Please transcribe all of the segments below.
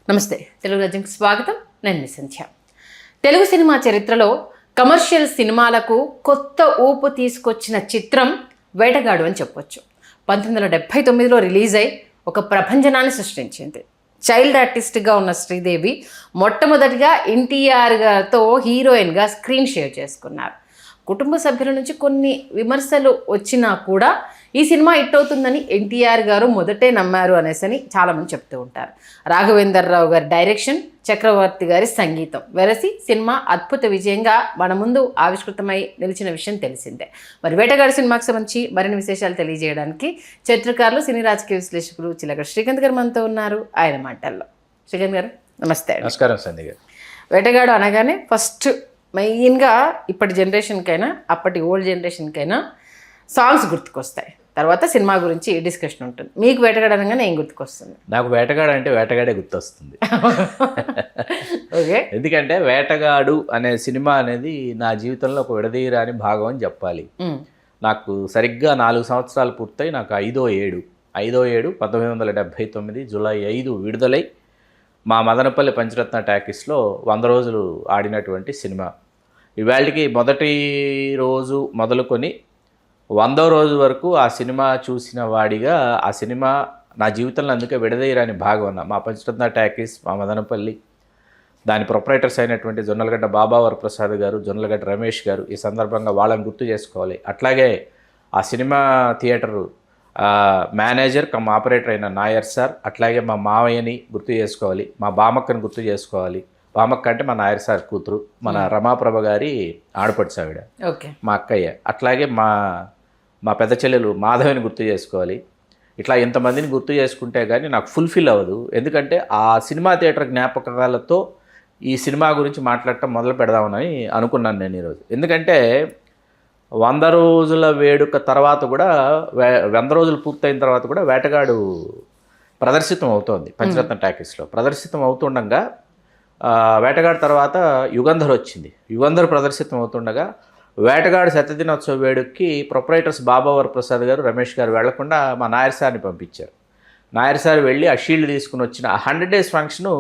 నమస్తే తెలుగు రాజ్యంకి స్వాగతం. నేను మీ సంధ్య. తెలుగు సినిమా చరిత్రలో కమర్షియల్ సినిమాలకు కొత్త ఊపు తీసుకొచ్చిన చిత్రం వేటగాడు అని చెప్పొచ్చు. 1979లో రిలీజ్ అయి ఒక ప్రభంజనాన్ని సృష్టించింది. చైల్డ్ ఆర్టిస్ట్గా ఉన్న శ్రీదేవి మొట్టమొదటిగా ఎన్టీఆర్ గారితో హీరోయిన్గా స్క్రీన్ షేర్ చేసుకున్నారు. కుటుంబ సభ్యుల నుంచి కొన్ని విమర్శలు వచ్చినా కూడా ఈ సినిమా హిట్ అవుతుందని ఎన్టీఆర్ గారు మొదటే నమ్మారు అనేసని చాలామంది చెప్తూ ఉంటారు. రాఘవేంద్రరావు గారి డైరెక్షన్, చక్రవర్తి గారి సంగీతం వెరసి సినిమా అద్భుత విజయంగా మన ముందు ఆవిష్కృతమై నిలిచిన విషయం తెలిసిందే. మరి వేటగాడి సినిమాకి సంబంధించి మరిన్ని విశేషాలు తెలియజేయడానికి చరిత్రకారులు, సినీ రాజకీయ విశ్లేషకులు చిలకడ శ్రీకాంత్ గారు మనతో ఉన్నారు. ఆయన మాటల్లో. శ్రీకాంత్ గారు నమస్తే. నమస్కారం సంధ్య గారు. వేటగాడు అనగానే ఫస్ట్ మెయిన్గా ఇప్పటి జనరేషన్కైనా అప్పటి ఓల్డ్ జనరేషన్కైనా సాంగ్స్ గుర్తుకొస్తాయి. తర్వాత సినిమా గురించి డిస్కషన్ ఉంటుంది. మీకు వేటగాడు అనగానే ఏం గుర్తుకొస్తుంది? నాకు వేటగాడు అంటే వేటగాడే గుర్తొస్తుంది. ఓకే. ఎందుకంటే వేటగాడు అనే సినిమా అనేది నా జీవితంలో ఒక విడదీయరాని భాగం అని చెప్పాలి. నాకు సరిగ్గా 4 సంవత్సరాలు పూర్తయి నాకు 5వ ఏడు 1979 జూలై 5 విడుదలై మా మదనపల్లి పంచరత్న టాకీస్లో 100 రోజులు ఆడినటువంటి సినిమా. ఇవాళకి మొదటి రోజు మొదలుకొని 100వ రోజు వరకు ఆ సినిమా చూసిన వాడిగా ఆ సినిమా నా జీవితంలో అందుకే విడదీయరాని భాగం అన్న. మా పంచరత్న టాకీస్, మా మదనపల్లి, దాని ప్రొపరేటర్స్ అయినటువంటి జొన్నలగడ్డ బాబా వరప్రసాద్ గారు, జొన్నలగడ్డ రమేష్ గారు, ఈ సందర్భంగా వాళ్ళని గుర్తు చేసుకోవాలి. అట్లాగే ఆ cinema theatre manager come operator అయిన నాయర్ సార్, అట్లాగే మా మావయ్యని గుర్తు చేసుకోవాలి, మా బామక్కని గుర్తు చేసుకోవాలి. బామక్క అంటే మా నాయర్ సార్ కూతురు, మన రమాప్రభ గారి ఆడపడుచు ఆవిడ, ఓకే, మా అక్కయ్య. అట్లాగే మా పెద్ద చెల్లెలు మాధవిని గుర్తు చేసుకోవాలి. ఇట్లా ఇంతమందిని గుర్తు చేసుకుంటే కానీ నాకు ఫుల్ఫిల్ అవ్వదు. ఎందుకంటే ఆ సినిమా థియేటర్ జ్ఞాపకాలతో ఈ సినిమా గురించి మాట్లాడటం మొదలు పెడదామని అనుకున్నాను నేను ఈరోజు. ఎందుకంటే 100 రోజుల వేడుక తర్వాత కూడా 100 రోజులు పూర్తయిన తర్వాత కూడా వేటగాడు ప్రదర్శితం అవుతోంది పంచరత్న టాకీస్లో. ప్రదర్శితం అవుతుండగా వేటగాడు తర్వాత యుగంధర్ వచ్చింది. యుగంధర్ ప్రదర్శితం అవుతుండగా వేటగాడు శతదినోత్సవ వేడుకకి ప్రొపరేటర్స్ బాబా వరప్రసాద్ గారు, రమేష్ గారు వెళ్లకుండా మా నాయర్ సార్ని పంపించారు. నాయర్ సార్ వెళ్ళి ఆ షీల్డ్ తీసుకుని వచ్చిన ఆ 100 డేస్ ఫంక్షను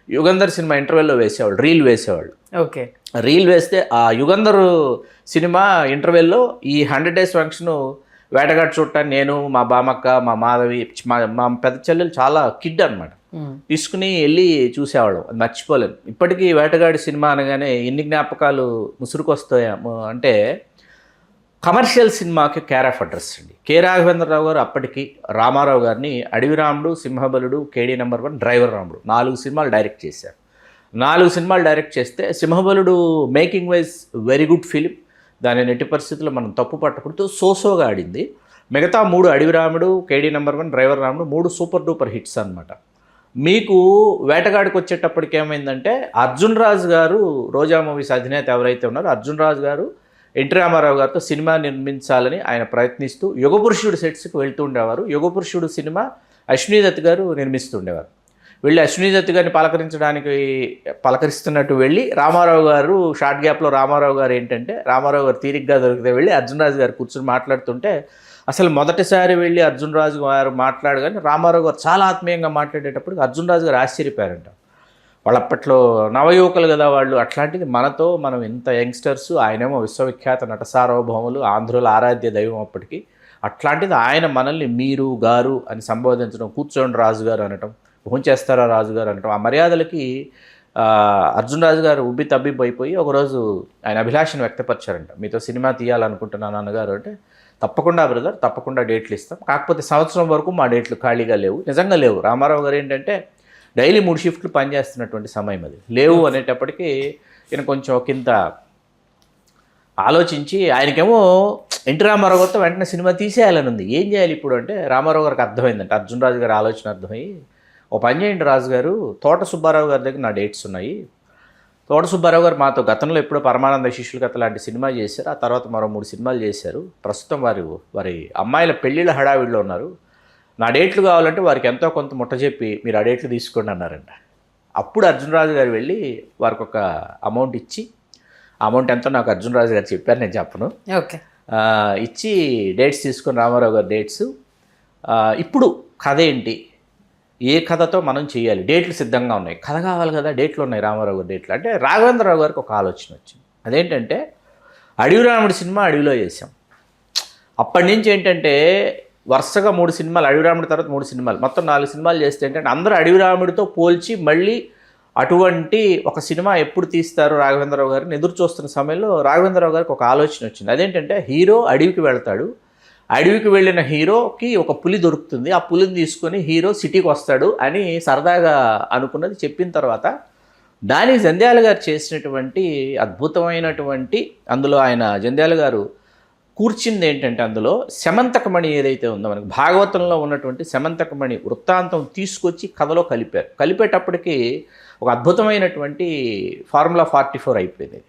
యుగంధర్ సినిమా ఇంటర్వెల్లో వేసేవాళ్ళు, రీల్ వేసేవాళ్ళు. ఓకే. రీల్ వేస్తే ఆ యుగంధర్ సినిమా ఇంటర్వెల్లో ఈ 100 డేస్ ఫంక్షను వేటగాడు చూడటానికి నేను, మా బామక్క, మా మాధవి, మా పెద్ద చెల్లెలు చాలా కిడ్ అనమాట, తీసుకుని వెళ్ళి చూసేవాళ్ళం. అది మర్చిపోలేను. ఇప్పటికీ వేటగాడి సినిమా అనగానే ఎన్ని జ్ఞాపకాలు ముసురుకొస్తాయేమో. అంటే కమర్షియల్ సినిమాకి కేర్ ఆఫ్ అడ్రస్ అండి. కె రాఘవేంద్రరావు గారు అప్పటికి రామారావు గారిని అడవి రాముడు, సింహబలుడు, కేడీ నెంబర్ 1, డ్రైవర్ రాముడు 4 సినిమాలు డైరెక్ట్ చేశారు. 4 సినిమాలు డైరెక్ట్ చేస్తే Simhabaludu making wise very good film. దాని నెట్టి పరిస్థితుల్లో మనం తప్పు పట్టకూడదు, సోసోగా ఆడింది. మిగతా 3 అడవి రాముడు, కేడీ నెంబర్ 1, డ్రైవర్ రాముడు 3 సూపర్ డూపర్ హిట్స్ అనమాట. మీకు వేటగాడికి వచ్చేటప్పటికి ఏమైందంటే అర్జున్ రాజు గారు, రోజా మూవీస్ అధినేత ఎవరైతే ఉన్నారో అర్జున్ రాజు గారు ఎన్టీ రామారావు గారితో సినిమా నిర్మించాలని ఆయన ప్రయత్నిస్తూ యుగపురుషుడు సెట్స్కి వెళ్తూ ఉండేవారు. యుగపురుషుడు సినిమా అశ్వినీ దత్ గారు నిర్మిస్తుండేవారు. వెళ్ళి అశ్వినీ దత్ గారిని పలకరిస్తున్నట్టు వెళ్ళి రామారావు గారు షార్ట్ గ్యాప్లో రామారావు గారు ఏంటంటే రామారావు గారు తీరిగ్గా దొరికితే వెళ్ళి అర్జున్ రాజు గారు కూర్చొని మాట్లాడుతుంటే అసలు మొదటిసారి వెళ్ళి అర్జున్ రాజు గారు మాట్లాడగానే రామారావు గారు చాలా ఆత్మీయంగా మాట్లాడేటప్పుడు అర్జున్ రాజు గారు ఆశ్చర్యపోయారంట. వాళ్ళు అప్పట్లో నవయువకులు కదా వాళ్ళు. అట్లాంటిది మనతో మనం ఇంత యంగ్స్టర్స్, ఆయనేమో విశ్వవిఖ్యాత నట సార్వభౌములు, ఆంధ్రుల ఆరాధ్య దైవం అప్పటికి. అట్లాంటిది ఆయన మనల్ని మీరు, గారు అని సంబోధించడం, కూర్చోండి రాజుగారు అనటం, భోంచేస్తారా రాజుగారు అనటం, ఆ మర్యాదలకి అర్జున్ రాజు గారు ఉబ్బి తబ్బిబ్బైపోయి ఒకరోజు ఆయన అభిలాషను వ్యక్తపరిచారంట. మీతో సినిమా తీయాలనుకుంటున్నాను అన్నగారు. అంటే తప్పకుండా బ్రదర్, తప్పకుండా డేట్లు ఇస్తాం, కాకపోతే సంవత్సరం వరకు మా డేట్లు ఖాళీగా లేవు. నిజంగా లేవు. రామారావు గారు ఏంటంటే డైలీ 3 షిఫ్ట్లు పనిచేస్తున్నటువంటి సమయం అది. లేవు అనేటప్పటికీ ఈయన కొంచెం ఒకంత ఆలోచించి, ఆయనకేమో ఎన్టీ రామారావు గారితో వెంటనే సినిమా తీసేయాలని ఉంది. ఏం చేయాలి ఇప్పుడు అంటే రామారావు గారికి అర్థమైందంటే, అర్జున్ రాజు గారి ఆలోచన అర్థమయ్యి, ఓ పని చేయండి రాజు గారు, తోట సుబ్బారావు గారి దగ్గర నా డేట్స్ ఉన్నాయి. తోట సుబ్బారావు గారు మాతో గతంలో ఎప్పుడో పరమానంద శిష్యుల కథ లాంటి సినిమా చేశారు. ఆ తర్వాత మరో 3 సినిమాలు చేశారు. ప్రస్తుతం వారి అమ్మాయిల పెళ్ళిళ్ళ హడావిడిలో ఉన్నారు. నా డేట్లు కావాలంటే వారికి ఎంతో కొంత ముట్ట చెప్పి మీరు ఆ డేట్లు తీసుకోండి అన్నారంట. అప్పుడు అర్జున్ రాజు గారు వెళ్ళి వారికి ఒక అమౌంట్ ఇచ్చి, అమౌంట్ ఎంతో నాకు అర్జున్ రాజు గారు చెప్పారు, నేను చెప్పను. ఓకే. ఇచ్చి డేట్స్ తీసుకొని రామారావు గారు డేట్స్. ఇప్పుడు కథ ఏంటి, ఏ కథతో మనం చేయాలి, డేట్లు సిద్ధంగా ఉన్నాయి, కథ కావాలి కదా, డేట్లు ఉన్నాయి రామారావు గారి డేట్లు. అంటే రాఘవేంద్రరావు గారికి ఒక ఆలోచన వచ్చింది. అదేంటంటే అడవి రాముడి సినిమా అడవిలో చేసాం. అప్పటి నుంచి ఏంటంటే వరుసగా 3 సినిమాలు, అడవి రాముడి తర్వాత 3 సినిమాలు, మొత్తం 4 సినిమాలు చేస్తే ఏంటంటే అందరూ అడవి రాముడితో పోల్చి మళ్ళీ అటువంటి ఒక సినిమా ఎప్పుడు తీస్తారు రాఘవేంద్రరావు గారిని ఎదురు చూస్తున్న సమయంలో రాఘవేంద్రరావు గారికి ఒక ఆలోచన వచ్చింది. అదేంటంటే హీరో అడవికి వెళ్తాడు, అడవికి వెళ్ళిన హీరోకి ఒక పులి దొరుకుతుంది, ఆ పులిని తీసుకొని హీరో సిటీకి వస్తాడు అని సరదాగా అనుకున్నది. చెప్పిన తర్వాత దానికి జంధ్యాల గారు చేసినటువంటి అద్భుతమైనటువంటి, అందులో ఆయన జంధ్యాల గారు కూర్చింది ఏంటంటే అందులో శమంతకమణి ఏదైతే ఉందో మనకి భాగవతంలో ఉన్నటువంటి శమంతకమణి వృత్తాంతం తీసుకొచ్చి కథలో కలిపారు. కలిపేటప్పటికి ఒక అద్భుతమైనటువంటి ఫార్ములా 44 అయిపోయింది.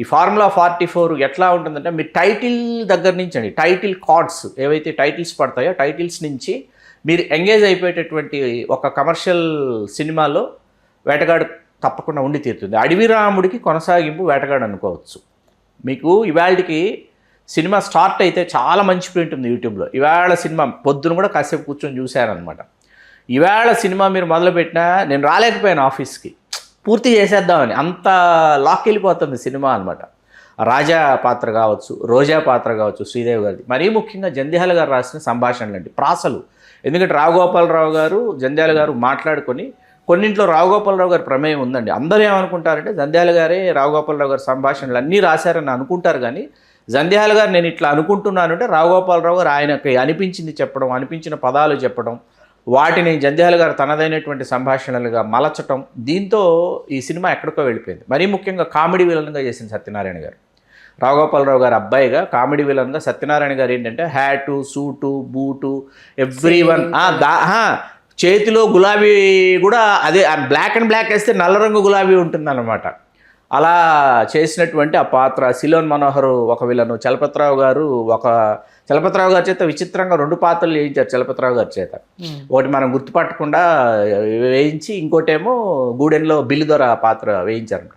ఈ ఫార్ములా 44 ఎట్లా ఉంటుందంటే మీరు టైటిల్ దగ్గర నుంచి అండి, టైటిల్ కార్డ్స్ ఏవైతే టైటిల్స్ పడతాయో టైటిల్స్ నుంచి మీరు ఎంగేజ్ అయిపోయేటటువంటి ఒక కమర్షియల్ సినిమాలో వేటగాడు తప్పకుండా ఉండి తీరుతుంది. అడవి రాముడికి కొనసాగింపు వేటగాడు అనుకోవచ్చు. మీకు ఇవాళకి సినిమా స్టార్ట్ అయితే చాలా మంచి ప్రింట్ ఉంది యూట్యూబ్లో. ఇవాళ సినిమా పొద్దున కూడా కాసేపు కూర్చొని చూశానమాట. ఇవాళ సినిమా మీరు మొదలుపెట్టినా నేను రాలేకపోయాను ఆఫీస్కి, పూర్తి చేసేద్దామని, అంత లాక్ వెళ్ళిపోతుంది సినిమా అనమాట. రాజా పాత్ర కావచ్చు, రోజా పాత్ర కావచ్చు, శ్రీదేవి గారిది, మరీ ముఖ్యంగా జంధ్యాల గారు రాసిన సంభాషణలు అండి, ప్రాసలు. ఎందుకంటే రావుగోపాలరావు గారు జంధ్యాల గారు మాట్లాడుకొని, కొన్నింట్లో రావుగోపాలరావు గారి ప్రమేయం ఉందండి. అందరూ ఏమనుకుంటారంటే జంధ్యాల గారే రావుగోపాలరావు గారి సంభాషణలు అన్నీ రాశారని అనుకుంటారు. కానీ జంధ్యాల గారు నేను ఇట్లా అనుకుంటున్నాను అంటే రావుగోపాలరావు గారు ఆయనకి అనిపించింది చెప్పడం, అనిపించిన పదాలు చెప్పడం, వాటిని జంధ్యాల గారు తనదైనటువంటి సంభాషణలుగా మలచటం, దీంతో ఈ సినిమా ఎక్కడికో వెళ్ళిపోయింది. మరీ ముఖ్యంగా కామెడీ విలన్గా చేసింది సత్యనారాయణ గారు. రావుగోపాలరావు గారు అబ్బాయిగా కామెడీ విలన్గా సత్యనారాయణ గారు ఏంటంటే హ్యాటు, సూటు, బూటు, ఎవ్రీవన్, చేతిలో గులాబీ కూడా అదే బ్లాక్ అండ్ బ్లాక్ వేస్తే నల్ల రంగు గులాబీ ఉంటుందన్నమాట. అలా చేసినటువంటి ఆ పాత్ర. సిలోన్ మనోహర్ ఒక విలను, చలపతిరావు గారు చలపతిరావు గారి చేత విచిత్రంగా 2 పాత్రలు వేయించారు చలపతిరావు గారి చేత. ఒకటి మనం గుర్తుపట్టకుండా వేయించి, ఇంకోటేమో గూడెంలో బిల్లుదొర పాత్ర వేయించారు.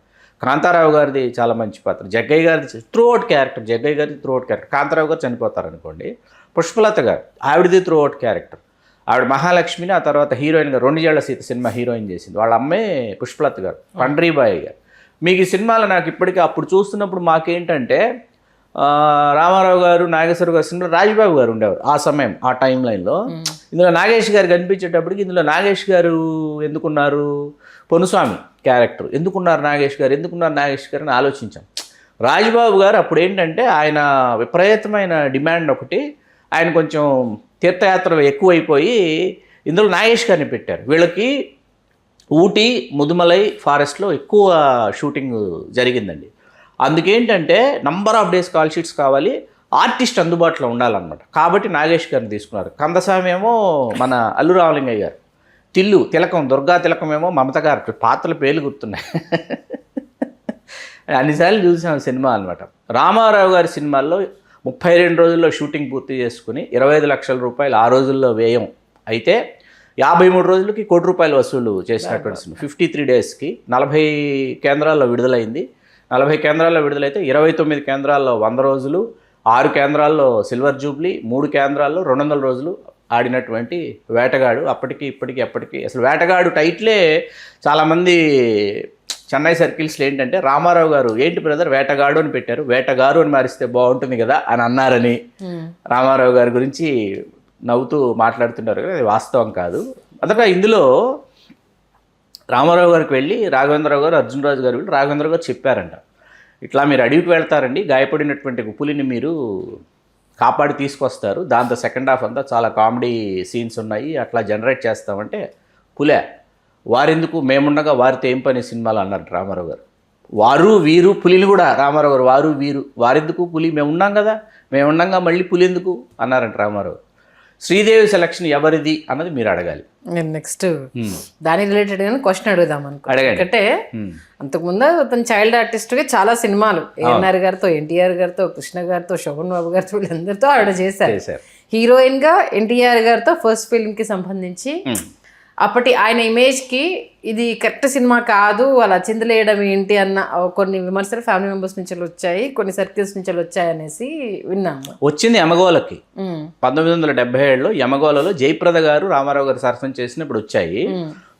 కాంతారావు గారిది చాలా మంచి పాత్ర. జగ్గయ్య గారిది త్రూఅవుట్ క్యారెక్టర్, జగ్గయ్య గారిది త్రూఅవుట్ క్యారెక్టర్. కాంతారావు గారు చనిపోతారు అనుకోండి. పుష్పలత గారు ఆవిడది త్రూఅవుట్ క్యారెక్టర్. ఆవిడ మహాలక్ష్మిని ఆ తర్వాత హీరోయిన్గా 2 ఏళ్ల సీత సినిమా హీరోయిన్ చేసింది. వాళ్ళ అమ్మే పుష్పలత గారు, పండ్రీబాయి గారు. మీకు ఈ సినిమాలో నాకు ఇప్పటికీ అప్పుడు చూస్తున్నప్పుడు మాకేంటంటే రామారావు గారు, నాగేశ్వర గారు సినిమాలో రాజబాబు గారు ఉండేవారు ఆ సమయం, ఆ టైం లైన్లో. ఇందులో నాగేష్ గారు కనిపించేటప్పటికి ఇందులో నాగేష్ గారు ఎందుకున్నారు, పొనుస్వామి క్యారెక్టర్ ఎందుకున్నారు నాగేష్ గారు అని ఆలోచించాం. రాజబాబు గారు అప్పుడు ఏంటంటే ఆయన విపరీతమైన డిమాండ్ ఒకటి, ఆయన కొంచెం తీర్థయాత్రలు ఎక్కువైపోయి ఇందులో నాగేష్ గారిని పెట్టారు. వీళ్ళకి ఊటీ, ముదుమలై ఫారెస్ట్లో ఎక్కువ షూటింగ్ జరిగిందండి. అందుకేంటంటే number of days call sheets కావాలి, ఆర్టిస్ట్ అందుబాటులో ఉండాలన్నమాట. కాబట్టి నాగేష్ గారిని తీసుకున్నారు. కందస్వామి ఏమో మన అల్లు రామలింగయ్య గారు, తిలకం దుర్గా తిలకం ఏమో మమత గారు. పాత్రల పేర్లు గుర్తున్నాయి. అన్నిసార్లు చూసాం సినిమా అనమాట. రామారావు గారి సినిమాల్లో 32 రోజుల్లో షూటింగ్ పూర్తి చేసుకుని 25 లక్షల రూపాయలు ఆ రోజుల్లో వ్యయం అయితే 53 రోజులకి ₹1 కోటి వసూలు చేసినటువంటి సినిమా. 53 డేస్కి 40 కేంద్రాల్లో విడుదలైంది. 40 కేంద్రాల్లో విడుదలైతే 29 కేంద్రాల్లో 100 రోజులు, 6 కేంద్రాల్లో సిల్వర్ జూబ్లీ, 3 కేంద్రాల్లో 200 రోజులు ఆడినటువంటి వేటగాడు. అప్పటికి ఇప్పటికి ఎప్పటికీ అసలు వేటగాడు టైటిలే చాలామంది చెన్నై సర్కిల్స్లో ఏంటంటే రామారావు గారు ఏంటి బ్రదర్ వేటగాడు అని పెట్టారు, వేటగారు అని మారిస్తే బాగుంటుంది కదా అని అన్నారని రామారావు గారి గురించి నవ్వుతూ మాట్లాడుతున్నారు. అది వాస్తవం కాదు. అందుకే ఇందులో రామారావు గారికి వెళ్ళి రాఘవేంద్రరావు గారు, అర్జునరాజు గారు వెళ్ళి రాఘవేంద్రరావు గారు చెప్పారంట, ఇట్లా మీరు అడవికి వెళ్తారండి, గాయపడినటువంటి పులిని మీరు కాపాడి తీసుకొస్తారు, దాంతో సెకండ్ హాఫ్ అంతా చాలా కామెడీ సీన్స్ ఉన్నాయి, అట్లా జనరేట్ చేస్తామంటే పులే వారెందుకు మేముండగా వారితో ఏం పని సినిమాలు అన్నారు రామారావు గారు. వారు వీరు పులిని కూడా రామారావు గారు వారు వీరు వారెందుకు పులి మేమున్నాం కదా, మేముండగా మళ్ళీ పులి ఎందుకు అన్నారంట రామారావు. శ్రీదేవి సెలక్షన్ ఎవరిది అన్నది మీరు అడగాలి. నేను నెక్స్ట్ దాని రిలేటెడ్ గా క్వశ్చన్ అడుగుదాం ఎందుకంటే అంతకుముందు అతను చైల్డ్ ఆర్టిస్ట్గా చాలా సినిమాలు ఏఎన్ఆర్ గారితో, ఎన్టీఆర్ గారితో, కృష్ణ గారితో, శోభన్ బాబు గారితో వీళ్ళందరితో ఆవిడ చేశారు. హీరోయిన్ గా ఎన్టీఆర్ గారితో ఫస్ట్ ఫిల్మ్ కి సంబంధించి అప్పటి ఆయన ఇమేజ్కి ఇది కరెక్ట్ సినిమా కాదు, అలా చిందలేయడం ఏంటి అన్న కొన్ని విమర్శలు ఫ్యామిలీ మెంబర్స్ నుంచి వచ్చాయి, కొన్ని సర్కిల్స్ నుంచి వచ్చాయి అనేసి విన్నాము. వచ్చింది యమగోళకి 1977లో యమగోళలో జయప్రద గారు రామారావు గారు సరసన చేసినప్పుడు వచ్చాయి.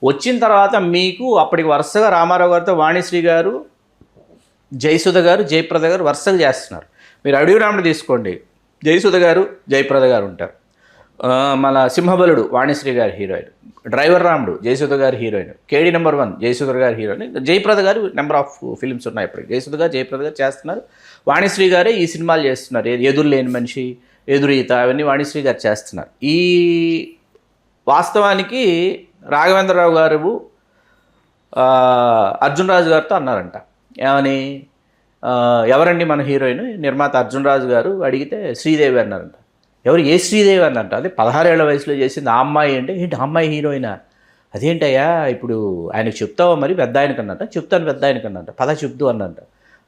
వచ్చిన తర్వాత మీకు అప్పటికి వరుసగా రామారావు గారితో వాణిశ్రీ గారు, జయసుధ గారు, జయప్రద గారు వరుసగా చేస్తున్నారు. మీరు అడవి రాముడు తీసుకోండి, జయసుధ గారు, జయప్రద గారు ఉంటారు. మన సింహబలుడు వాణిశ్రీ గారి హీరోయిన్, డ్రైవర్ రాముడు జయసుధ గారి హీరోయిన్, కేడీ నెంబర్ 1 జయసుధ గారి హీరోయిన్, జయప్రద గారు నెంబర్ ఆఫ్ ఫిల్మ్స్ ఉన్నాయి. ఇప్పుడు జయసుధ గారు, జయప్రద గారు చేస్తున్నారు. వాణిశ్రీ గారే ఈ సినిమాలు చేస్తున్నారు. ఎదురు లేని మనిషి, ఎదురీత, అవన్నీ వాణిశ్రీ గారు చేస్తున్నారు. ఈ వాస్తవానికి రాఘవేంద్రరావు గారు అర్జున్ రాజు గారితో అన్నారంట, ఏమని, ఎవరండి మన హీరోయిన్, నిర్మాత అర్జున్ రాజు గారు అడిగితే శ్రీదేవి అన్నారంట. ఎవరు, ఏ శ్రీదేవి అన్నంట. అదే 16 ఏళ్ల వయసులో చేసింది ఆ అమ్మాయి అంటే, ఏంటి ఆ అమ్మాయి హీరోయినా, అదేంటయ్యా ఇప్పుడు ఆయనకు చెప్తావా మరి, పెద్ద ఆయనకన్నంట. చెప్తాను పెద్ద ఆయనకన్నంట, పద చెప్తూ అన్నంట.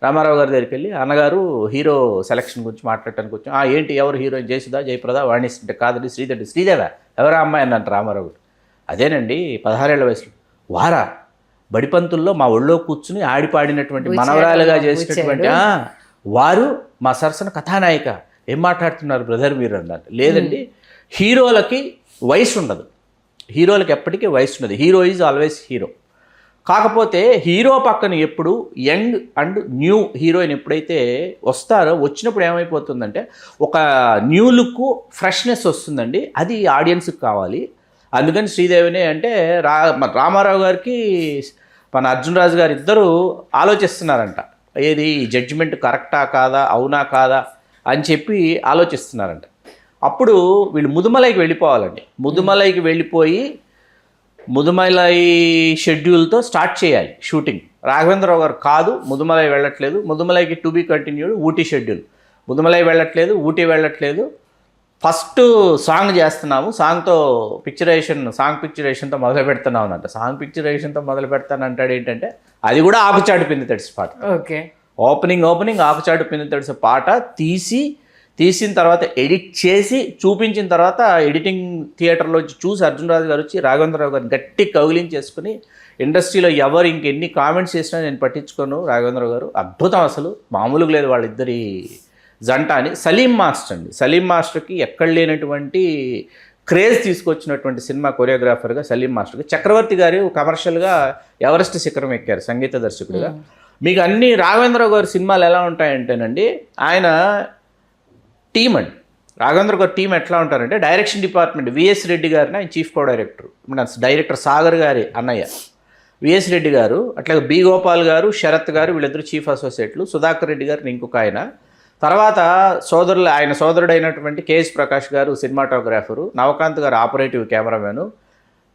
రామారావు గారి దగ్గరికి వెళ్ళి, అన్నగారు హీరో సెలక్షన్ గురించి మాట్లాడటానికి వచ్చాం. ఏంటి ఎవరు హీరోయిన్, జయసుధ, జయప్రద, వాణిశ్రీ అంటే, కాదండి శ్రీదేవి. శ్రీదేవా, ఎవరా అమ్మాయి అన్నంట రామారావు గారు. అదేనండి 16 ఏళ్ల వయసులో వారా బడిపంతుల్లో మా ఒళ్ళో కూర్చుని ఆడిపాడినటువంటి మనవరాలుగా చేసినటువంటి వారు మా సరసన కథానాయిక. ఏం మాట్లాడుతున్నారు బ్రదర్ మీరు అన్నారు. లేదండి, హీరోలకి వయసు ఉండదు, హీరోలకి ఎప్పటికీ వయసు ఉండదు. Hero is always hero. కాకపోతే హీరో పక్కన ఎప్పుడు యంగ్ అండ్ న్యూ హీరోయిన్ ఎప్పుడైతే వస్తారో, వచ్చినప్పుడు ఏమైపోతుందంటే ఒక న్యూ లుక్, ఫ్రెష్నెస్ వస్తుందండి. అది ఆడియన్స్కి కావాలి. అందుకని శ్రీదేవిని అంటే రామారావు గారికి మన అర్జున్ రాజు గారు ఇద్దరు ఆలోచిస్తున్నారంట, ఏది జడ్జిమెంట్ కరెక్టా కాదా, అవునా కాదా అని చెప్పి ఆలోచిస్తున్నారంట. అప్పుడు వీళ్ళు ముదుమలైకి వెళ్ళిపోవాలండి. ముదుమలైకి వెళ్ళిపోయి ముదుమలై షెడ్యూల్తో స్టార్ట్ చేయాలి షూటింగ్. రాఘవేంద్రరావు గారు కాదు, ముదుమలై వెళ్ళట్లేదు, ముదుమలైకి to be continued, Ooty schedule. Mudumalai వెళ్ళట్లేదు, ఊటీ వెళ్ళట్లేదు, ఫస్ట్ సాంగ్ చేస్తున్నాము, సాంగ్ పిక్చరేషన్తో మొదలు పెడుతున్నాం అంట. సాంగ్ పిక్చరేషన్తో మొదలు పెడతానంటాడు. ఏంటంటే అది కూడా ఆకుచాటు పిండి తడిసి పాట. ఓకే, ఓపెనింగ్ ఆకుచాటు పిండి తడిసే పాట తీసిన తర్వాత ఎడిట్ చేసి చూపించిన తర్వాత ఎడిటింగ్ థియేటర్లోంచి చూసి అర్జున్ రాజు గారు వచ్చి రాఘవేంద్రరావు గారిని గట్టి కౌగిలించేసుకుని, ఇండస్ట్రీలో ఎవరు ఇంకెన్ని కామెంట్స్ చేసినా నేను పట్టించుకోను, రాఘవేంద్రరావు గారు అద్భుతం, అసలు మామూలుగా లేదు వాళ్ళిద్దరి జంట అని. సలీం మాస్టర్ అండి, సలీం మాస్టర్కి ఎక్కడ లేనటువంటి క్రేజ్ తీసుకొచ్చినటువంటి సినిమా కొరియోగ్రాఫర్గా సలీం మాస్టర్కి. చక్రవర్తి గారు కమర్షియల్గా ఎవరెస్ట్ శిఖరం ఎక్కారు సంగీత దర్శకుడిగా. మీకు అన్ని రాఘవేంద్రరావు గారి సినిమాలు ఎలా ఉంటాయంటేనండి, ఆయన టీం అండి, రాఘవేంద్ర గారి టీం ఎట్లా ఉంటారంటే, డైరెక్షన్ డిపార్ట్మెంట్ విఎస్ రెడ్డి గారిని ఆయన చీఫ్ కో డైరెక్టర్, మన డైరెక్టర్ సాగర్ గారి అన్నయ్య విఎస్ రెడ్డి గారు, అట్లాగే బి గోపాల్ గారు, శరత్ గారు, వీళ్ళిద్దరు చీఫ్ అసోసియేట్లు, సుధాకర్ రెడ్డి గారిని ఇంకొక ఆయన, తర్వాత ఆయన సోదరుడైనటువంటి కేఎస్ ప్రకాష్ గారు సినిమాటోగ్రాఫరు, నవకాంత్ గారు ఆపరేటివ్ కెమెరామెను.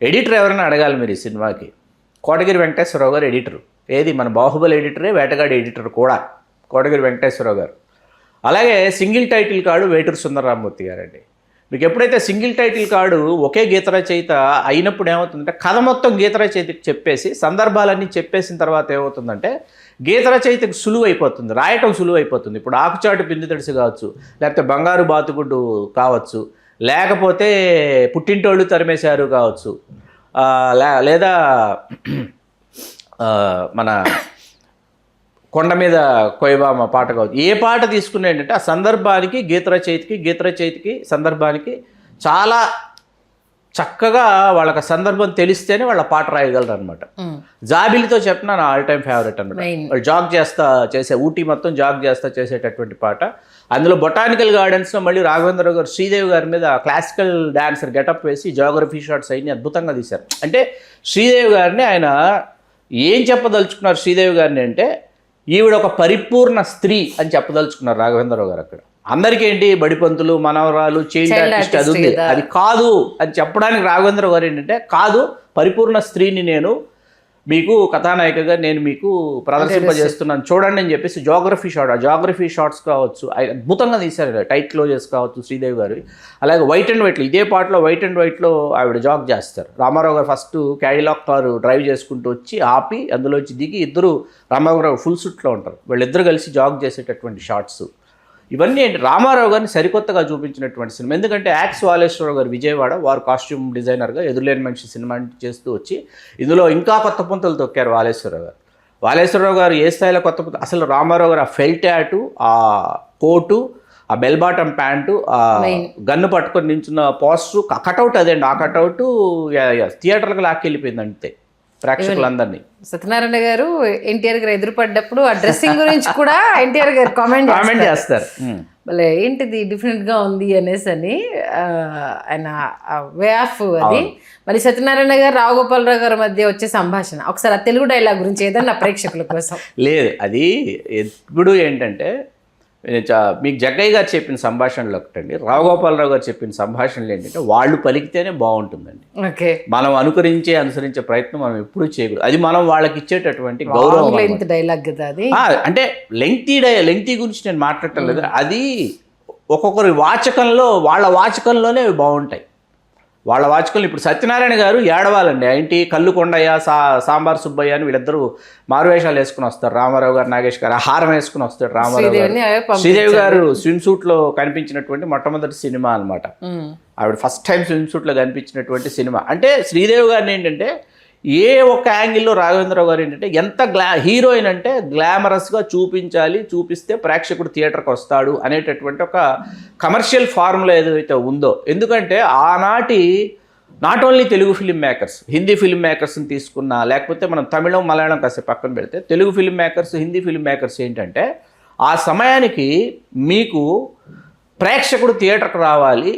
ఎడిటర్ ఎవరైనా అడగాలి మీరు ఈ సినిమాకి, కోటగిరి వెంకటేశ్వరరావు గారు ఎడిటరు. ఏది మన బాహుబలి ఎడిటరే, వేటగాడి ఎడిటర్ కూడా కోటగిరి వెంకటేశ్వరరావు గారు. అలాగే single title card Veturi Sundararamamurthy గారండి. మీకు ఎప్పుడైతే సింగిల్ టైటిల్ కార్డు ఒకే గీత రచయిత అయినప్పుడు ఏమవుతుందంటే, కథ మొత్తం గీత రచయితకి చెప్పేసి సందర్భాలన్నీ చెప్పేసిన తర్వాత ఏమవుతుందంటే, గీత రచయితకు సులువు అయిపోతుంది, రాయటం సులువు అయిపోతుంది. ఇప్పుడు ఆకుచాటు పిండి తడిసి కావచ్చు, లేకపోతే బంగారు బాతుగుడ్డు కావచ్చు, లేకపోతే పుట్టింటోళ్ళు తరిమేశారు కావచ్చు, లేదా మన కొండ మీద కొయ్యబామ పాట కావచ్చు, ఏ పాట తీసుకునే ఏంటంటే ఆ సందర్భానికి గీత రచయితకి సందర్భానికి చాలా చక్కగా వాళ్ళకి సందర్భం తెలిస్తేనే వాళ్ళ పాట రాయగలరు అనమాట. జాబిలితో చెప్పిన నా ఆల్ టైమ్ ఫేవరెట్ అనమాట. వాళ్ళు జాగ్ చేసే ఊటీ మొత్తం జాగ్ చేసేటటువంటి పాట. అందులో బొటానికల్ గార్డెన్స్లో మళ్ళీ రాఘవేంద్రరావు గారు శ్రీదేవి గారి మీద క్లాసికల్ డాన్సర్ గెటప్ వేసి జాగ్రఫీ షాట్స్ అన్ని అద్భుతంగా తీశారు. అంటే శ్రీదేవి గారిని ఆయన ఏం చెప్పదలుచుకున్నారు, శ్రీదేవి గారిని అంటే ఈవిడ ఒక పరిపూర్ణ స్త్రీ అని చెప్పదలుచుకున్నారు రాఘవేంద్రరావు గారు. అక్కడ అందరికీ ఏంటి బడిపంతులు, మనవరాలు, చైల్డ్ ఆర్టిస్ట్ అది ఉంది, అది కాదు అని చెప్పడానికి రాఘవేంద్రరావు గారు ఏంటంటే, కాదు పరిపూర్ణ స్త్రీని నేను మీకు కథానాయికగా నేను మీకు ప్రదర్శింపజేస్తున్నాను చూడండి అని చెప్పేసి జాగ్రఫీ షాట్స్ కావచ్చు అద్భుతంగా తీశారు. టైట్ క్లోజెస్ కావచ్చు శ్రీదేవి గారు. అలాగే వైట్ అండ్ వైట్లో, ఇదే పాటలో వైట్ అండ్ వైట్లో ఆవిడ జాగ్ చేస్తారు. రామారావు గారు ఫస్ట్ క్యాడిలాక్ కారు డ్రైవ్ చేసుకుంటూ వచ్చి ఆపి అందులోంచి దిగి ఇద్దరు రామారావు ఫుల్ సూట్లో ఉంటారు, వీళ్ళిద్దరు కలిసి జాగ్ చేసేటటువంటి షాట్స్. ఇవన్నీ ఏంటి రామారావు గారిని సరికొత్తగా చూపించినటువంటి సినిమా. ఎందుకంటే యాక్స్ వాలేశ్వరరావు గారు విజయవాడ, వారు కాస్ట్యూమ్ డిజైనర్గా ఎదురులేని మనిషి సినిమా చేస్తూ వచ్చి ఇందులో ఇంకా కొత్త పుంతలు తొక్కారు వాలేశ్వరరావు గారు. వాలేశ్వరరావు గారు ఏ స్థాయిలో కొత్త పుంత, అసలు రామారావు గారు ఆ ఫెల్ట్ యాటు, ఆ కోటు, ఆ బెల్ బాటమ్ ప్యాంటు, ఆ గన్ను పట్టుకొని నించున్న పోస్టర్, కటౌట్ అదేండి, ఆ కటౌట్ థియేటర్లకు లాక్కెళ్ళిపోయింది అంతే ప్రేక్షకులందరినీ. సత్యనారాయణ గారు ఎన్టీఆర్ గారు ఎదురుపడ్డప్పుడు ఆ డ్రెస్సింగ్ గురించి కూడా ఎన్టీఆర్ గారు కామెంట్ చేస్తారు. మళ్ళీ ఏంటిది డిఫరెంట్ గా ఉంది అనేసి అని ఆయన వే ఆఫ్ అది. మళ్ళీ సత్యనారాయణ గారు రావుగోపాలరావు గారి మధ్య వచ్చే సంభాషణ, ఒకసారి ఆ తెలుగు డైలాగ్ గురించి ఏదన్నా ప్రేక్షకుల కోసం. లేదు, అది ఎప్పుడు ఏంటంటే మీకు జగ్గయ్య గారు చెప్పిన సంభాషణలు ఒకటండి, రావుగోపాలరావు గారు చెప్పిన సంభాషణలు ఏంటంటే వాళ్ళు పలికితేనే బాగుంటుందండి. ఓకే, మనం అనుసరించే ప్రయత్నం మనం ఎప్పుడూ చేయకూడదు. అది మనం వాళ్ళకి ఇచ్చేటటువంటి గౌరవం. డైలాగ్ కదా అది. అంటే లెంగ్తీ గురించి నేను మాట్లాడటం లేదు, అది ఒక్కొక్కరి వాచకంలో, వాళ్ళ వాచకంలోనే బాగుంటాయి. వాళ్ళ వాచకంలో ఇప్పుడు సత్యనారాయణ గారు ఏడవాలండి, ఏంటి కళ్ళు కొండయ్య, సాంబార్ సుబ్బయ్య అని వీళ్ళిద్దరూ మారువేషాలు వేసుకుని వస్తారు. రామారావు గారు, నాగేష్ గారు హారం వేసుకుని వస్తారు. రామారావు గారు, శ్రీదేవి గారు స్విమ్ సూట్లో కనిపించినటువంటి మొట్టమొదటి సినిమా అనమాట. ఆవిడ ఫస్ట్ టైం స్విమ్ సూట్లో కనిపించినటువంటి సినిమా. అంటే శ్రీదేవి గారిని ఏంటంటే ఏ ఒక్క యాంగిల్లో రాఘవేంద్రరావు గారు ఏంటంటే ఎంత హీరోయిన్ అంటే గ్లామరస్గా చూపిస్తే ప్రేక్షకుడు థియేటర్కి వస్తాడు అనేటటువంటి ఒక కమర్షియల్ ఫార్ములా ఏదైతే ఉందో. ఎందుకంటే ఆనాటి not only Telugu film makers, Hindi film మేకర్స్ని తీసుకున్నా, లేకపోతే మనం తమిళం మలయాళం కాసేపు పక్కన పెడితే Telugu film makers, Hindi film makers ఏంటంటే ఆ సమయానికి మీకు ప్రేక్షకుడు థియేటర్కి రావాలి,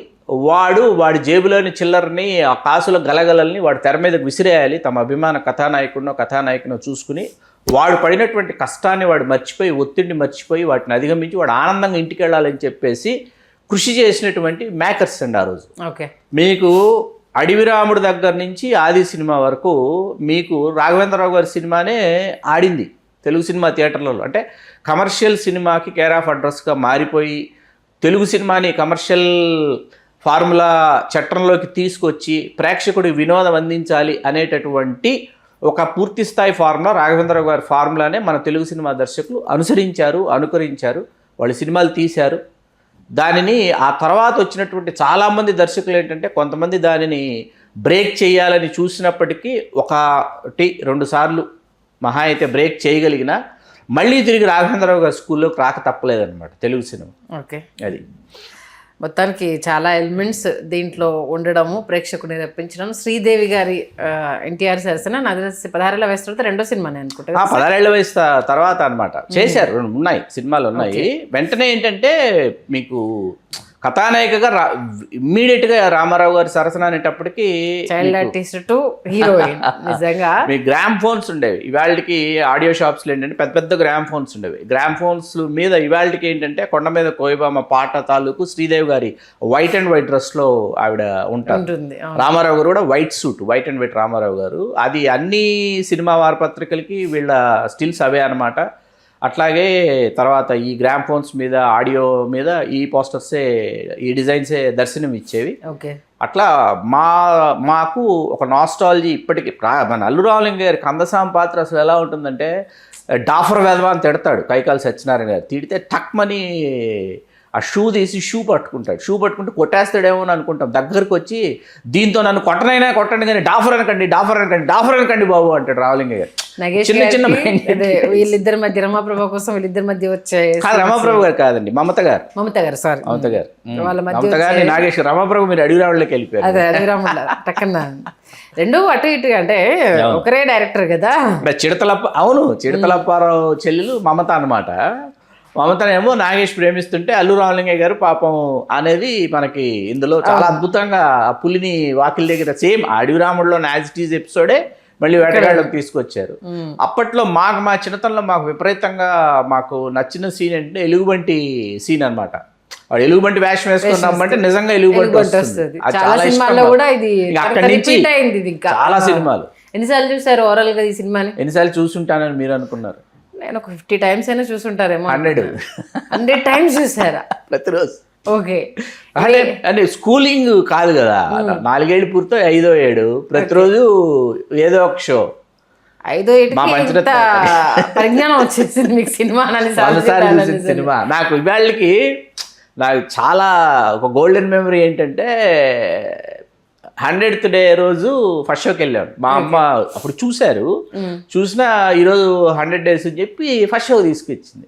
వాడి జేబులోని చిల్లరని, ఆ కాసుల గలగలల్ని వాడు తెర మీదకి విసిరేయాలి. తమ అభిమాన కథానాయకునో చూసుకుని వాడు పడినటువంటి కష్టాన్ని వాడు మర్చిపోయి, ఒత్తిడిని మర్చిపోయి, వాటిని అధిగమించి వాడు ఆనందంగా ఇంటికి వెళ్ళాలని చెప్పేసి కృషి చేసినటువంటి మేకర్స్ అండి ఆ రోజు. ఓకే, మీకు అడవిరాముడు దగ్గర నుంచి ఆది సినిమా వరకు మీకు రాఘవేంద్రరావు గారి సినిమానే ఆడింది తెలుగు సినిమా థియేటర్లలో. అంటే కమర్షియల్ సినిమాకి కేర్ ఆఫ్ అడ్రస్గా మారిపోయి తెలుగు సినిమాని కమర్షియల్ ఫార్ములా చట్టంలోకి తీసుకొచ్చి ప్రేక్షకుడి వినోదం అందించాలి అనేటటువంటి ఒక పూర్తి స్థాయి ఫార్ములా, రాఘవేంద్రరావు గారి ఫార్ములానే మన తెలుగు సినిమా దర్శకులు అనుకరించారు. వాళ్ళు సినిమాలు తీశారు. దానిని ఆ తర్వాత వచ్చినటువంటి చాలామంది దర్శకులు ఏంటంటే కొంతమంది దానిని బ్రేక్ చేయాలని చూసినప్పటికీ 1-2 సార్లు మహా అయితే బ్రేక్ చేయగలిగిన మళ్ళీ తిరిగి రాఘవేంద్రరావు గారి స్కూల్లోకి రాక తప్పలేదన్నమాట తెలుగు సినిమా. ఓకే, అది మొత్తానికి చాలా ఎలిమెంట్స్ దీంట్లో ఉండడము, ప్రేక్షకుని రప్పించడం. శ్రీదేవి గారి ఎన్టీఆర్ సరసన నాకు తెలిసి 16 వయసు తర్వాత రెండో సినిమానే అనుకుంటా. 16 వయసు తర్వాత అనమాట చేశారు, 2 ఉన్నాయి సినిమాలు ఉన్నాయి. వెంటనే ఏంటంటే మీకు కథానాయికగా ఇమ్మీడియట్గా రామారావు గారి సరసన అనేటప్పటికి చైల్డ్ ఆర్టిస్ట్ టు హీరోయిన్. నిజంగా మీ గ్రామ్ ఫోన్స్ ఉండేవి, ఇవాళకి ఆడియో షాప్స్లో ఏంటంటే పెద్ద గ్రామ్ ఫోన్స్ ఉండేవి. గ్రామ్ ఫోన్స్ మీద ఇవాళకి ఏంటంటే కొండ మీద కోయిబామ పాట తాలూకు శ్రీదేవి గారి వైట్ అండ్ వైట్ డ్రెస్లో ఆవిడ ఉంటుంది. రామారావు గారు కూడా white suit, white and white Ramarao గారు. అది అన్ని సినిమా వారపత్రికలకి వీళ్ళ స్టిల్స్ అవే అనమాట. అట్లాగే తర్వాత ఈ గ్రామ్ ఫోన్స్ మీద, ఆడియో మీద ఈ పోస్టర్సే, ఈ డిజైన్సే దర్శనం ఇచ్చేవి. ఓకే, అట్లా మాకు ఒక నాస్టాలజీ ఇప్పటికీ. మన అల్లు రామలింగ గారి కందసాం పాత్ర అసలు ఎలా ఉంటుందంటే డాఫర్ వెధవా అని తిడతాడు కైకాల సత్యనారాయణ గారు. తిడితే టక్మని ఆ షూ తీసి షూ పట్టుకుంటే కొట్టేస్తాడేమో అని అనుకుంటాం. దగ్గరకు వచ్చి దీంతో నన్ను కొట్టండి కానీ డాఫర్ అనకండి బాబు అంటాడు రామలింగ గారు. చిన్న వీళ్ళిద్దరి మధ్య రమాప్రభ కోసం వీళ్ళిద్దరి మధ్య వచ్చే రమాప్రభు గారు కాదండి, మమత గారు వాళ్ళ మధ్య నాగేశ్వర రమాప్రభు మీరు అడవిరాములకి వెళ్ళిపోయారు. అదే అడవిరాముల టక్కన రెండు అటు ఇటు అంటే ఒకరే డైరెక్టర్ కదా. చిడతలప్పారావు చెల్లెలు మమత అనమాట. మమతనేమో నాగేష్ ప్రేమిస్తుంటే అల్లు రామలింగయ్య గారు పాపం అనేది మనకి ఇందులో చాలా అద్భుతంగా ఆ పులిని వాకిల దగ్గర సేమ్ అడవిరాముడిలో యాజ్ ఇట్ ఈజ్ ఎపిసోడే మళ్ళీ వేటగాళ్ళకి తీసుకొచ్చారు. అప్పట్లో మా చిన్నతనంలో మాకు విపరీతంగా మాకు నచ్చిన సీన్ అంటే ఎలుగుబంటి సీన్ అనమాట. వాడు ఎలుగుబంటి వేషం వేసుకున్నామంటే నిజంగా ఎలుగుబంటి వస్తుంది. అక్కడి నుంచి చాలా సినిమాలు. ఎన్నిసార్లు చూసారు ఓవరాల్ గా ఈ సినిమాని? ఎన్నిసార్లు చూసుంటానని మీరు అనుకున్నారు? నేను ఒక 50 times అయినా చూసుంటారేమో. 100 times చూసారా ప్రతిరోజు? ఓకే, అంటే స్కూలింగ్ కాదు కదా, 4 ఏళ్ళు పూర్తో 5వ ఏడు ప్రతిరోజు ఏదో ఒక షో. ఐదో ఏటికి మా ఇంత పంచరత్న పరిజ్ఞానం వచ్చేసింది మీకు సినిమా చాలాసార్లు చూసిన సినిమా. నాకు ఇవాళకి నాకు చాలా ఒక గోల్డెన్ మెమరీ ఏంటంటే 100th డే రోజు ఫస్ట్ షోకి వెళ్ళాను. మా అమ్మ అప్పుడు చూశారు, చూసినా ఈరోజు 100 days అని చెప్పి ఫస్ట్ షో తీసుకొచ్చింది.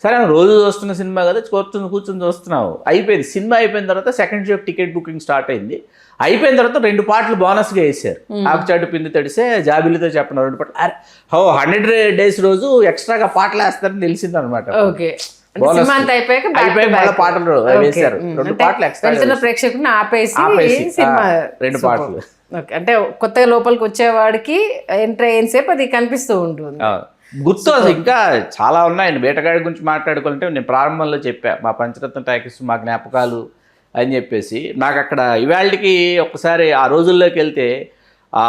సరే రోజు చూస్తున్న సినిమా కదా, కూర్చొని చూస్తున్నావు. అయిపోయింది సినిమా. అయిపోయిన తర్వాత second show ticket booking start అయింది. అయిపోయిన తర్వాత 2 పాటలు బోనస్గా వేసారు. ఆకుచాటు పిండి తడిసే జాబిలితో చెప్పిన 2 పాటలు. అరే 100 days రోజు ఎక్స్ట్రాగా పాటలు వేస్తారని తెలిసింది అనమాట. అయిపోయాక పాటలు వేసారు, 2 పాటలు ఎక్స్ట్రా. ప్రేక్షకుని ఆపేసి 2 పాటలు. అంటే కొత్తగా లోపలికి వచ్చేవాడికి ఎంటర్ అయిన సేపు అది కనిపిస్తూ ఉంటుంది. గుర్తు అసలు ఇంకా చాలా ఉన్నాయండి. వేటగాడి గురించి మాట్లాడుకుంటే నేను ప్రారంభంలో చెప్పా, మా పంచరత్న టాకీస్ మా జ్ఞాపకాలు అని చెప్పేసి. నాకు అక్కడ ఇవాళకి ఒక్కసారి ఆ రోజుల్లోకి వెళ్తే ఆ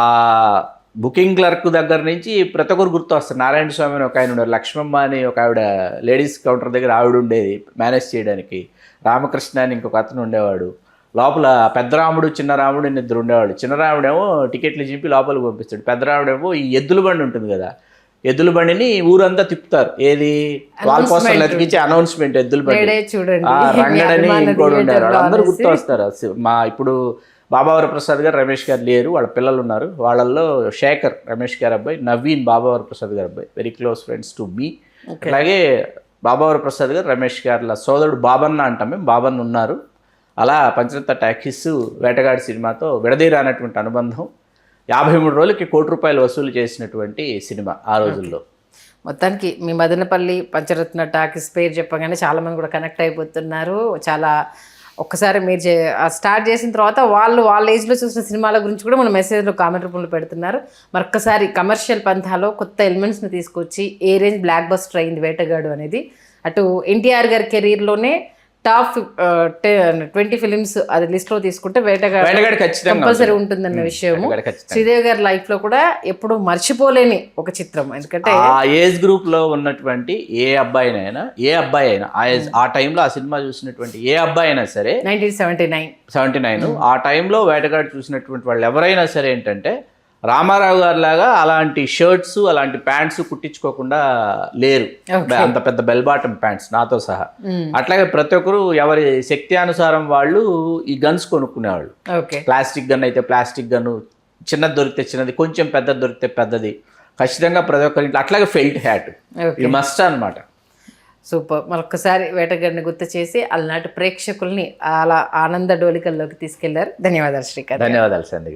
బుకింగ్ క్లర్క్ దగ్గర నుంచి ప్రతి ఒక్కరు గుర్తు వస్తారు. నారాయణ స్వామి అని ఒక ఆయన ఉండేవారు, లక్ష్మమ్మ అని ఒక ఆవిడ లేడీస్ కౌంటర్ దగ్గర ఆవిడ ఉండేది మేనేజ్ చేయడానికి, రామకృష్ణ అని ఇంకొక అతను ఉండేవాడు. లోపల పెద్దరాముడు చిన్నరాముడు అని 2 ఉండేవాడు. చిన్నరాముడేమో టికెట్లు చింపి లోపలికి పంపిస్తాడు. పెద్దరాముడేమో ఈ ఎద్దుల బండి ఉంటుంది కదా, ఎద్దుల బండిని ఊరంతా తిప్పుతారు. ఏది వాళ్ళ పోస్టర్లు అతికించి అనౌన్స్మెంట్ ఎద్దుల బండి, రంగడని ఇంకోటి ఉండేవారు. అందరూ గుర్తు వస్తారు. మా ఇప్పుడు బాబావర ప్రసాద్ గారు, రమేష్ గారు లేరు, వాళ్ళ పిల్లలు ఉన్నారు. వాళ్ళల్లో శేఖర్ రమేష్ గారి అబ్బాయి, నవీన్ బాబావర ప్రసాద్ గారి అబ్బాయి, very close friends to me. అలాగే బాబావర ప్రసాద్ గారు రమేష్ గారి సోదరుడు బాబన్న అంటాం మేము, బాబన్న ఉన్నారు. అలా పంచరత్న టాకీస్ వేటగాడి సినిమాతో విడదీరానటువంటి అనుబంధం. 53 రోజులకి ₹1 కోటి వసూలు చేసినటువంటి సినిమా ఆ రోజుల్లో. మొత్తానికి మీ మదనపల్లి పంచరత్న టాకీస్ పేరు చెప్పగానే చాలామంది కూడా కనెక్ట్ అయిపోతున్నారు. చాలా ఒక్కసారి మీరు స్టార్ట్ చేసిన తర్వాత వాళ్ళ ఏజ్లో చూసిన సినిమాల గురించి కూడా మన మెసేజ్లో కామెంట్ రూపంలో పెడుతున్నారు. మరొక్కసారి కమర్షియల్ పంథాలో కొత్త ఎలిమెంట్స్ని తీసుకొచ్చి ఏ రేంజ్ బ్లాక్ బస్టర్ అయింది వేటగాడు అనేది. అటు ఎన్టీఆర్ గారి కెరీర్లోనే టాప్ 20 ఫిలిమ్స్ అది లిస్ట్లో తీసుకుంటే వేటగాడు కంపల్సరీ ఉంటుందన్న విషయము. శ్రీదేవి గారి లైఫ్లో కూడా ఎప్పుడు మర్చిపోలేని ఒక చిత్రం. ఎందుకంటే ఆ ఏజ్ గ్రూప్లో ఉన్నటువంటి ఏ అబ్బాయి అయినా ఆ టైంలో ఆ సినిమా చూసినటువంటి ఏ అబ్బాయి అయినా సరే, 1979 ఆ టైంలో వేటగాడు చూసినటువంటి వాళ్ళు ఎవరైనా సరే ఏంటంటే రామారావు గారి లాగా అలాంటి షర్ట్స్ అలాంటి ప్యాంట్స్ కుట్టించుకోకుండా లేరు. అంత పెద్ద బెల్ బాటమ్ ప్యాంట్స్ నాతో సహా. అట్లాగే ప్రతి ఒక్కరు ఎవరి శక్తి అనుసారం వాళ్ళు ఈ గన్స్ కొనుక్కునేవాళ్ళు. ప్లాస్టిక్ గన్ అయితే ప్లాస్టిక్ గన్, చిన్నది దొరికితే చిన్నది, కొంచెం పెద్దది దొరికితే పెద్దది. ఖచ్చితంగా ప్రతి ఒక్కరి ఇంట్లో. అట్లాగే ఫెల్ట్ హ్యాట్ ఇది మస్ట్ అనమాట. సూపర్. మరొకసారి వేటగాడిని గుర్తు చేసి అలనాటి ప్రేక్షకుల్ని అలా ఆనంద డోలికల్లోకి తీసుకెళ్లారు. ధన్యవాదాలు శ్రీకాంత్. ధన్యవాదాలు సంధ్య గారు.